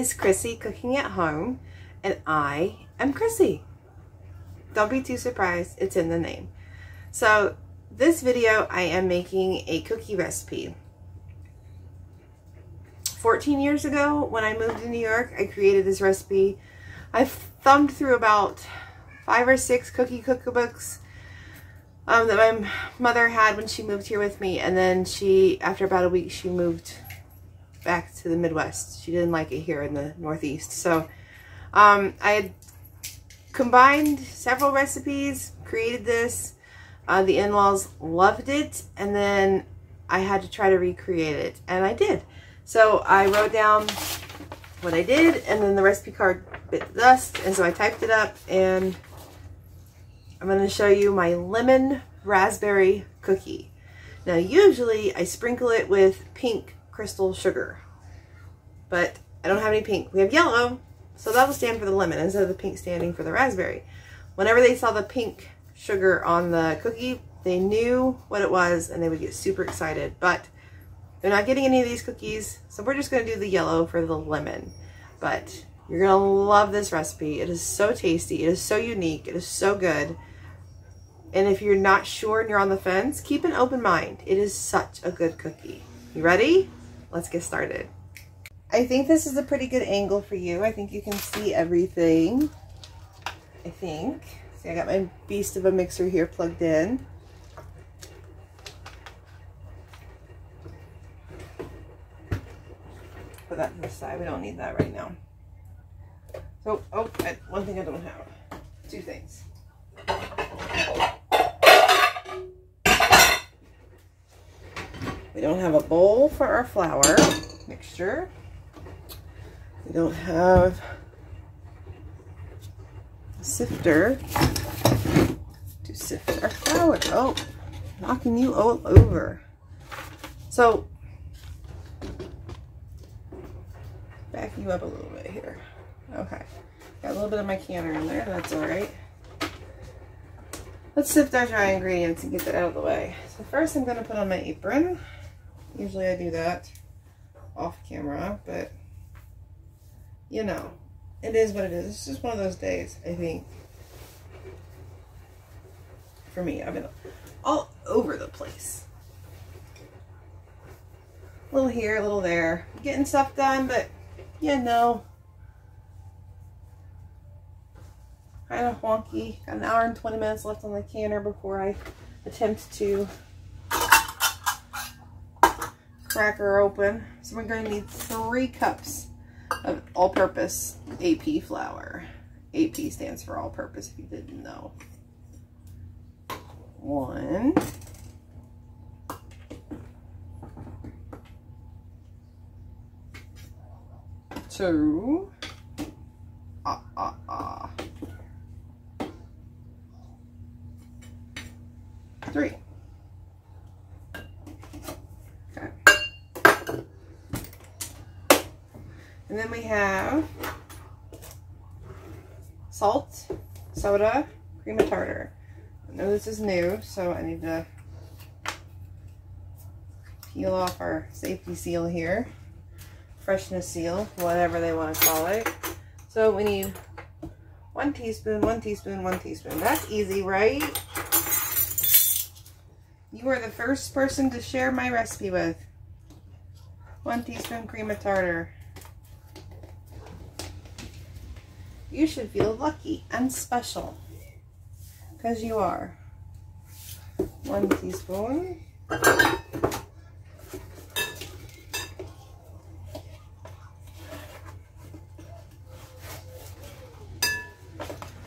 is Chrissy Cooking at Home, and I am Chrissy. Don't be too surprised, it's in the name. So this video I am making a cookie recipe. 14 years ago when I moved to New York, I created this recipe. I thumbed through about 5 or 6 cookie cookbooks that my mother had when she moved here with me, and then after about a week, she moved back to the Midwest. She didn't like it here in the Northeast. So I had combined several recipes, created this. The in-laws loved it, and then I had to try to recreate it, and I did. So I wrote down what I did, and then the recipe card bit the dust, and so I typed it up, and I'm going to show you my lemon raspberry cookie. Now usually I sprinkle it with pink crystal sugar, but I don't have any pink. We have yellow, so that will stand for the lemon instead of the pink standing for the raspberry. Whenever they saw the pink sugar on the cookie, they knew what it was and they would get super excited, but they're not getting any of these cookies, so we're just going to do the yellow for the lemon. But you're going to love this recipe. It is so tasty. It is so unique. It is so good. And if you're not sure and you're on the fence, keep an open mind. It is such a good cookie. You ready? Let's get started. I think this is a pretty good angle for you. I think you can see everything. I think. See, I got my beast of a mixer here plugged in. Put that to the side. We don't need that right now. So, one thing I don't have. 2 things. We don't have a bowl for our flour mixture. We don't have a sifter to sift our flour. Oh, knocking you all over. So, back you up a little bit here. Okay, got a little bit of my canner in there. That's all right. Let's sift our dry ingredients and get that out of the way. So first I'm going to put on my apron. Usually I do that off camera, but you know, it is what it is. It's just one of those days, I think. For me, I've been all over the place. A little here, a little there. Getting stuff done, but you know, kind of wonky. Got an hour and 20 minutes left on the canner before I attempt to crack her open. So we're going to need 3 cups of all-purpose AP flour. AP stands for all-purpose if you didn't know. 1, 2, 3. Okay. And then we have salt, soda, cream of tartar. I know this is new, so I need to peel off our safety seal here. Freshness seal, whatever they want to call it. So we need 1 teaspoon, 1 teaspoon, 1 teaspoon. That's easy, right? You are the first person to share my recipe with. 1 teaspoon cream of tartar. You should feel lucky and special, because you are. 1 teaspoon.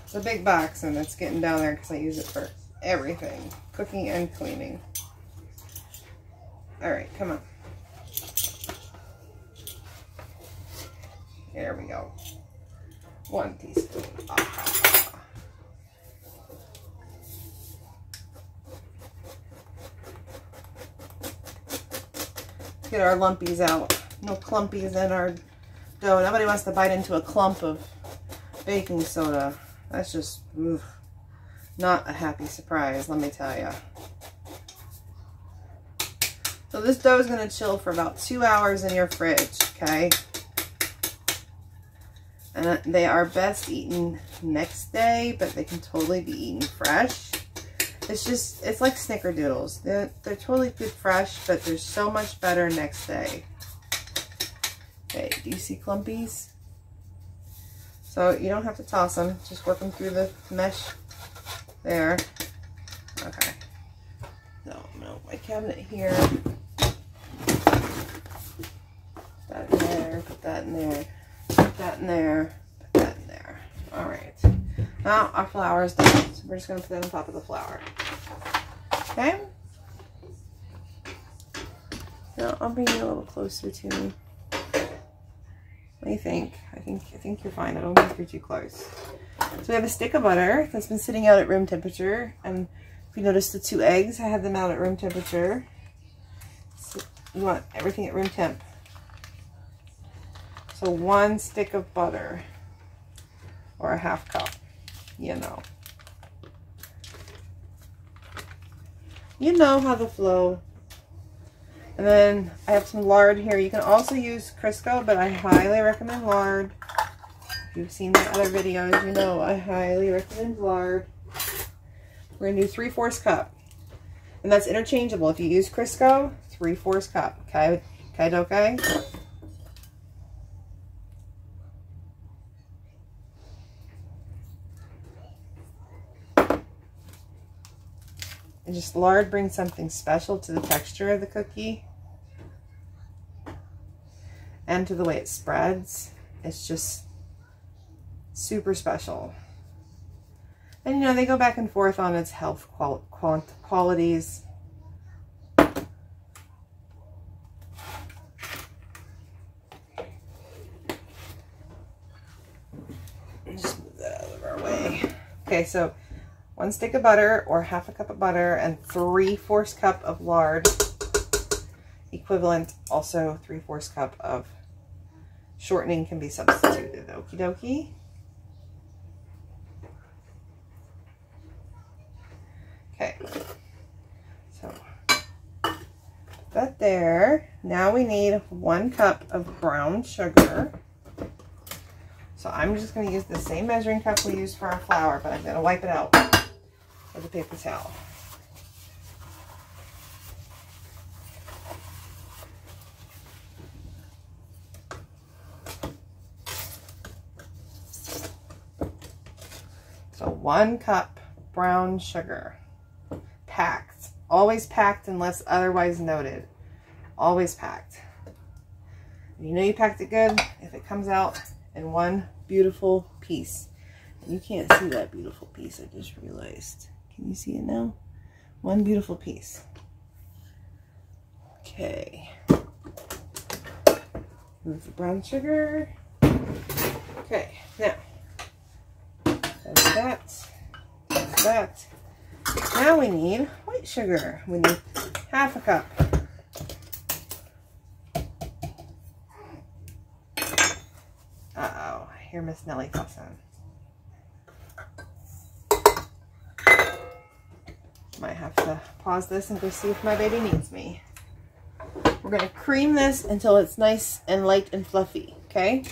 It's a big box and it's getting down there because I use it for everything. Cooking and cleaning. Alright, come on. There we go. 1 teaspoon. Get our lumpies out. No clumpies in our dough. Nobody wants to bite into a clump of baking soda. That's just not a happy surprise, let me tell you. So this dough is going to chill for about 2 hours in your fridge, okay? And they are best eaten next day, but they can totally be eaten fresh. It's like snickerdoodles. They're totally good fresh, but they're so much better next day. Okay, do you see clumpies? So you don't have to toss them, just work them through the mesh there. Okay. No, my cabinet here. Put that in there, put that in there, put that in there, put that in there. All right. Now our flour is done, so we're just going to put that on top of the flour. Okay? Now I'll bring you a little closer to me. What do you think? I think you're fine. I don't think you're too close. So we have a stick of butter that's been sitting out at room temperature. And if you notice the 2 eggs, I had them out at room temperature. So you want everything at room temp. So 1 stick of butter, or a 1/2 cup, you know. You know how to flow. And then I have some lard here. You can also use Crisco, but I highly recommend lard. If you've seen my other videos, you know I highly recommend lard. We're going to do 3/4 cup. And that's interchangeable. If you use Crisco, 3/4 cup. Okay? Okay? And just lard brings something special to the texture of the cookie and to the way it spreads. It's just super special. And you know, they go back and forth on its health qualities. Just move that out of our way. Okay, so 1 stick of butter, or 1/2 cup of butter, and 3/4 cup of lard. Equivalent, also 3/4 cup of shortening can be substituted. Okie dokie. Okay. So that there. Now we need 1 cup of brown sugar. So I'm just going to use the same measuring cup we used for our flour, but I'm going to wipe it out with a paper towel. So 1 cup brown sugar. Packed. Always packed unless otherwise noted. Always packed. You know you packed it good if it comes out in one beautiful piece. And you can't see that beautiful piece, I just realized. Can you see it now? One beautiful piece. Okay. Move the brown sugar. Okay, now. That's that. That's that. Now we need white sugar. We need 1/2 cup. Uh-oh, I hear Miss Nellie fussing. Might have to pause this and go see if my baby needs me. We're going to cream this until it's nice and light and fluffy, okay?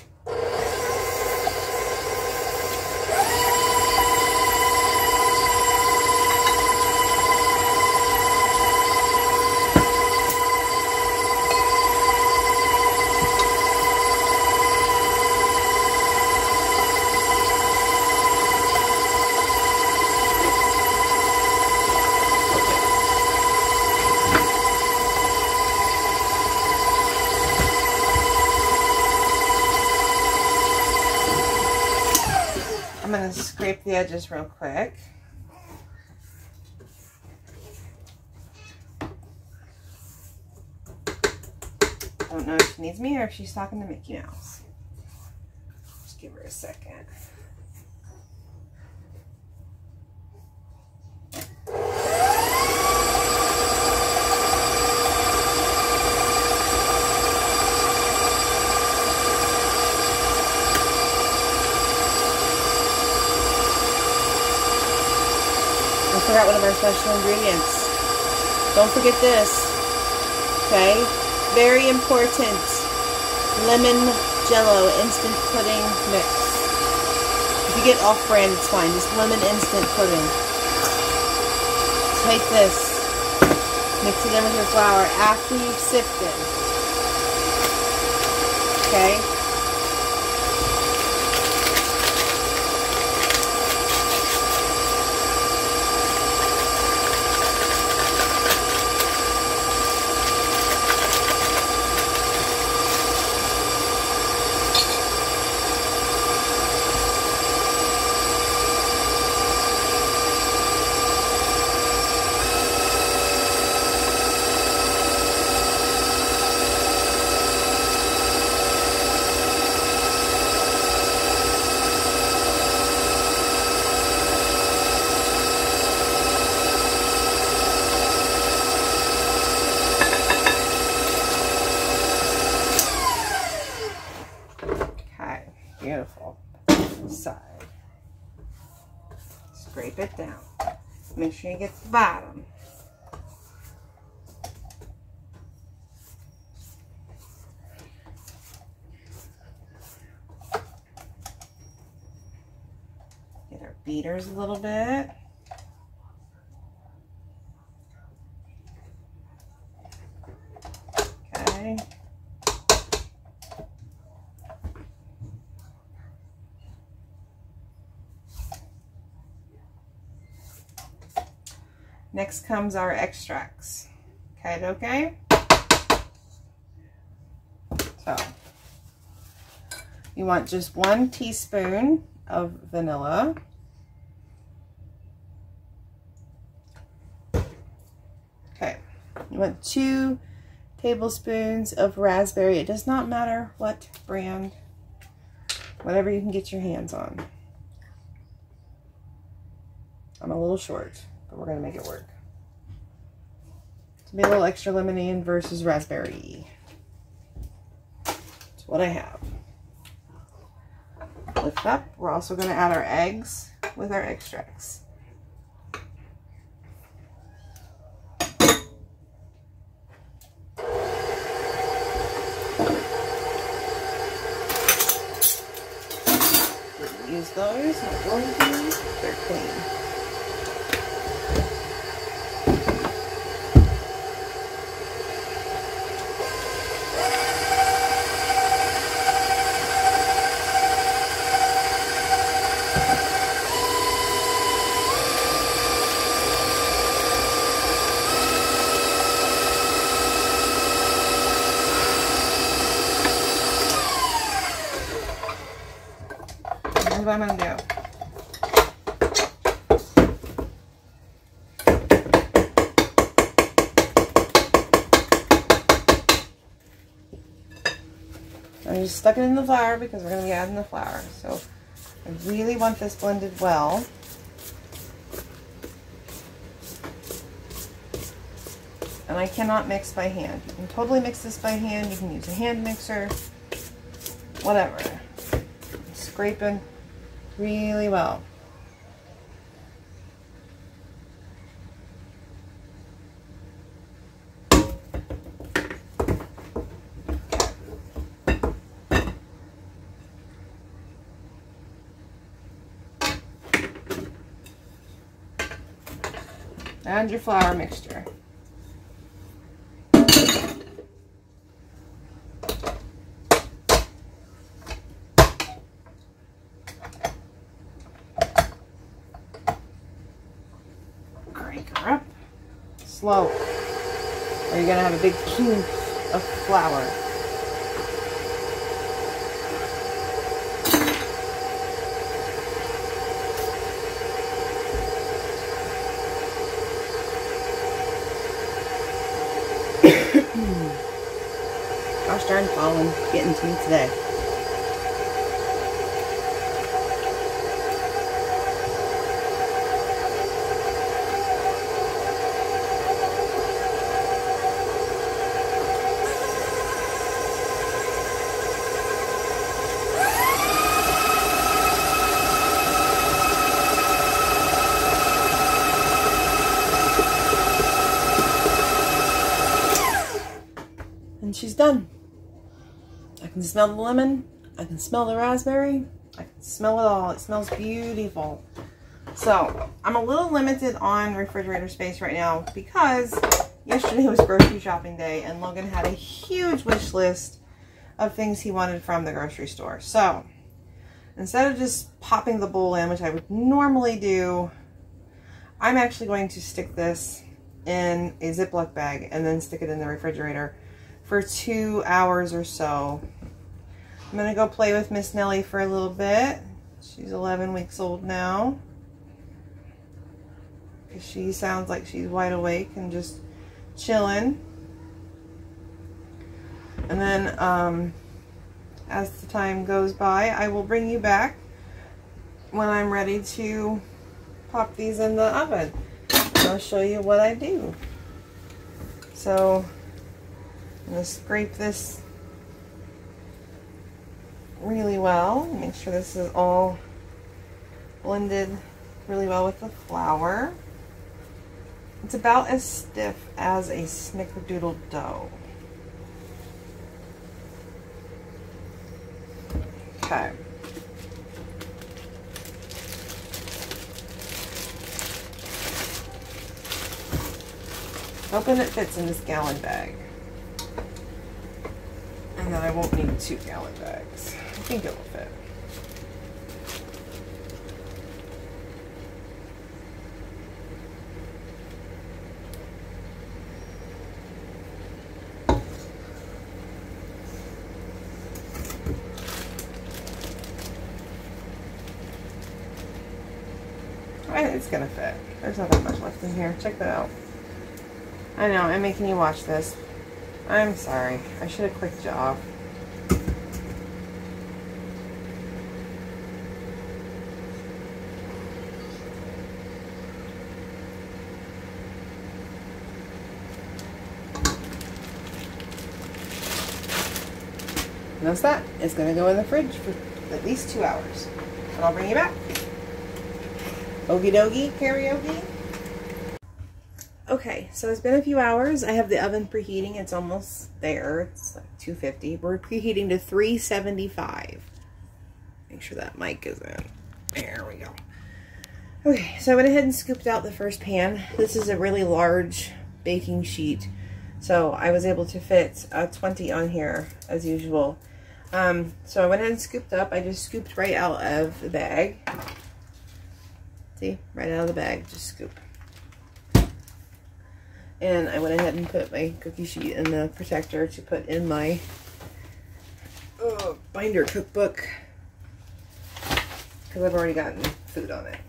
I'm going to scrape the edges real quick. I don't know if she needs me or if she's talking to Mickey Mouse. Just give her a second. I forgot one of our special ingredients. Don't forget this, okay? Very important. Lemon Jello instant pudding mix. If you get off-brand, it's fine. Just lemon instant pudding. Take this, mix it in with your flour after you've sifted. Okay? Beautiful. Side. Scrape it down. Make sure you get the bottom. Get our beaters a little bit. Okay. Next comes our extracts. Okay? So, you want just 1 teaspoon of vanilla. Okay. You want 2 tablespoons of raspberry. It does not matter what brand, whatever you can get your hands on. I'm a little short, but we're going to make it work. To be a little extra lemonade versus raspberry. That's what I have. Lift up. We're also going to add our eggs with our extracts. Use those, not going to. They're clean. What I'm going to do. I just stuck it in the flour because we're going to be adding the flour. So I really want this blended well. And I cannot mix by hand. You can totally mix this by hand. You can use a hand mixer. Whatever. I'm scraping really well. Add your flour mixture. Crank her up. Slow. Or you're going to have a big cube of flour. Gosh darn pollen getting to me today. And she's done. I can smell the lemon. I can smell the raspberry. I can smell it all. It smells beautiful. So I'm a little limited on refrigerator space right now because yesterday was grocery shopping day and Logan had a huge wish list of things he wanted from the grocery store. So instead of just popping the bowl in, which I would normally do, I'm actually going to stick this in a Ziploc bag and then stick it in the refrigerator for 2 hours or so. I'm going to go play with Miss Nellie for a little bit. She's 11 weeks old now. She sounds like she's wide awake and just chilling. And then as the time goes by, I will bring you back when I'm ready to pop these in the oven. And I'll show you what I do. So I'm going to scrape this really well. Make sure this is all blended really well with the flour. It's about as stiff as a snickerdoodle dough. Okay. Hoping it fits in this gallon bag. And then I won't need 2 gallon bags. I think it will fit. It's gonna fit. There's not that much left in here. Check that out. I know, I'm making you watch this. I'm sorry. I should have clicked you off. Notice that? It's gonna go in the fridge for at least 2 hours. And I'll bring you back. Okie dokie, karaoke. Okay, so it's been a few hours. I have the oven preheating. It's almost there. It's like 250. We're preheating to 375. Make sure that mic is in. There we go. Okay, so I went ahead and scooped out the first pan. This is a really large baking sheet, so I was able to fit 20 on here as usual. So I went ahead and scooped up. I just scooped right out of the bag. See, right out of the bag, just scoop. And I went ahead and put my cookie sheet in the protector to put in my binder cookbook, because I've already gotten food on it.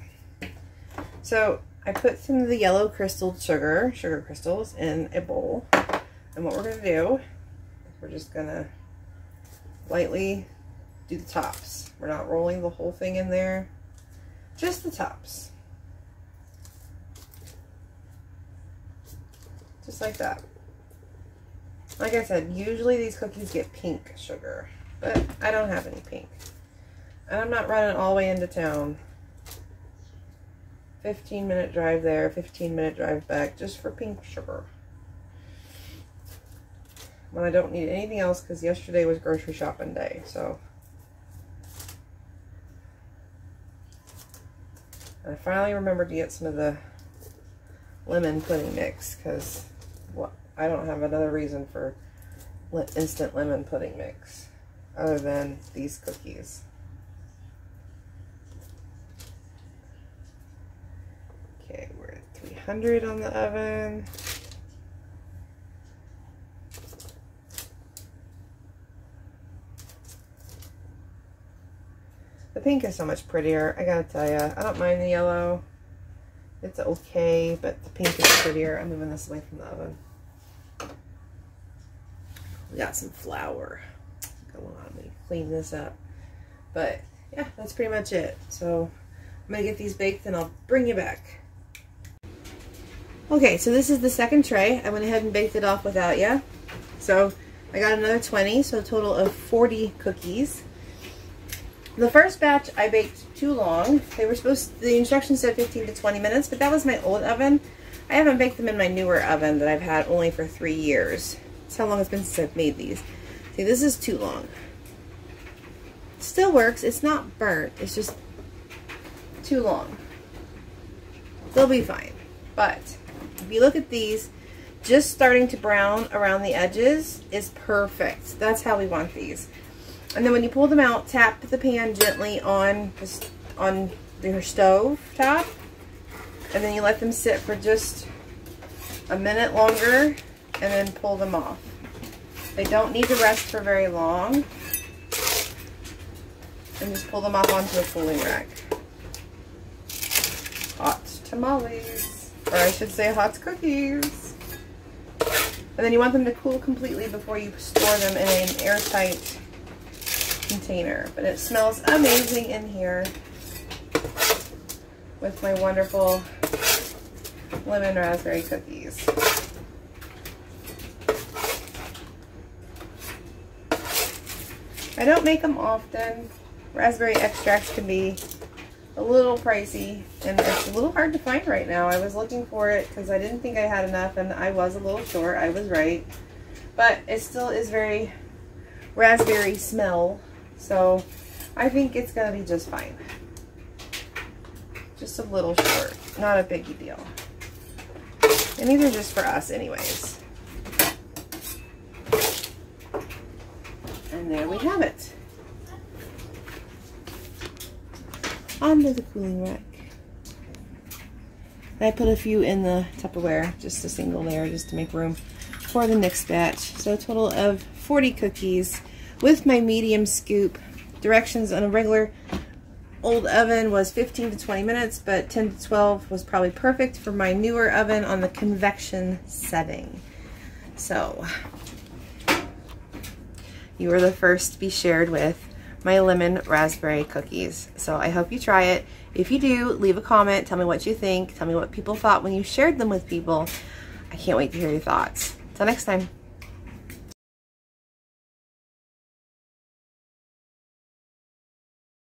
So I put some of the yellow crystal sugar crystals, in a bowl. And what we're going to do is we're just going to lightly do the tops. We're not rolling the whole thing in there. Just the tops. Just like that. Like I said, usually these cookies get pink sugar, but I don't have any pink. And I'm not running all the way into town. 15-minute drive there, 15-minute drive back, just for pink sugar. When I don't need anything else, because yesterday was grocery shopping day, so. I finally remembered to get some of the lemon pudding mix, because I don't have another reason for instant lemon pudding mix other than these cookies. Okay, we're at 300 on the oven. The pink is so much prettier, I gotta tell you. I don't mind the yellow. It's okay, but the pink is prettier. I'm moving this away from the oven. We got some flour going on. Let me clean this up. But yeah, that's pretty much it. So I'm gonna get these baked and I'll bring you back. Okay, so this is the second tray. I went ahead and baked it off without you. So I got another 20, so a total of 40 cookies. The first batch I baked too long. They were the instructions said 15 to 20 minutes, but that was my old oven. I haven't baked them in my newer oven that I've had only for 3 years. That's how long it's been since I've made these. See, this is too long. still works. It's not burnt. It's just too long. They'll be fine. But if you look at these, just starting to brown around the edges is perfect. That's how we want these. And then when you pull them out, tap the pan gently on your stove top, and then you let them sit for just a minute longer, and then pull them off. They don't need to rest for very long. And just pull them off onto a cooling rack. Hot tamales, or I should say hot cookies. And then you want them to cool completely before you store them in an airtight container. But it smells amazing in here with my wonderful lemon raspberry cookies. I don't make them often. Raspberry extracts can be a little pricey, and it's a little hard to find right now. I was looking for it because I didn't think I had enough, and I was a little short. I was right. But it still is very raspberry smell, so I think it's going to be just fine. Just a little short. Not a biggie deal. And these are just for us anyways. And there we have it. Onto the cooling rack. And I put a few in the Tupperware, just a single layer, just to make room for the next batch. So a total of 40 cookies with my medium scoop. Directions on a regular old oven was 15 to 20 minutes, but 10 to 12 was probably perfect for my newer oven on the convection setting. So you were the first to be shared with my lemon raspberry cookies. So I hope you try it. If you do, leave a comment. Tell me what you think. Tell me what people thought when you shared them with people. I can't wait to hear your thoughts. Till next time.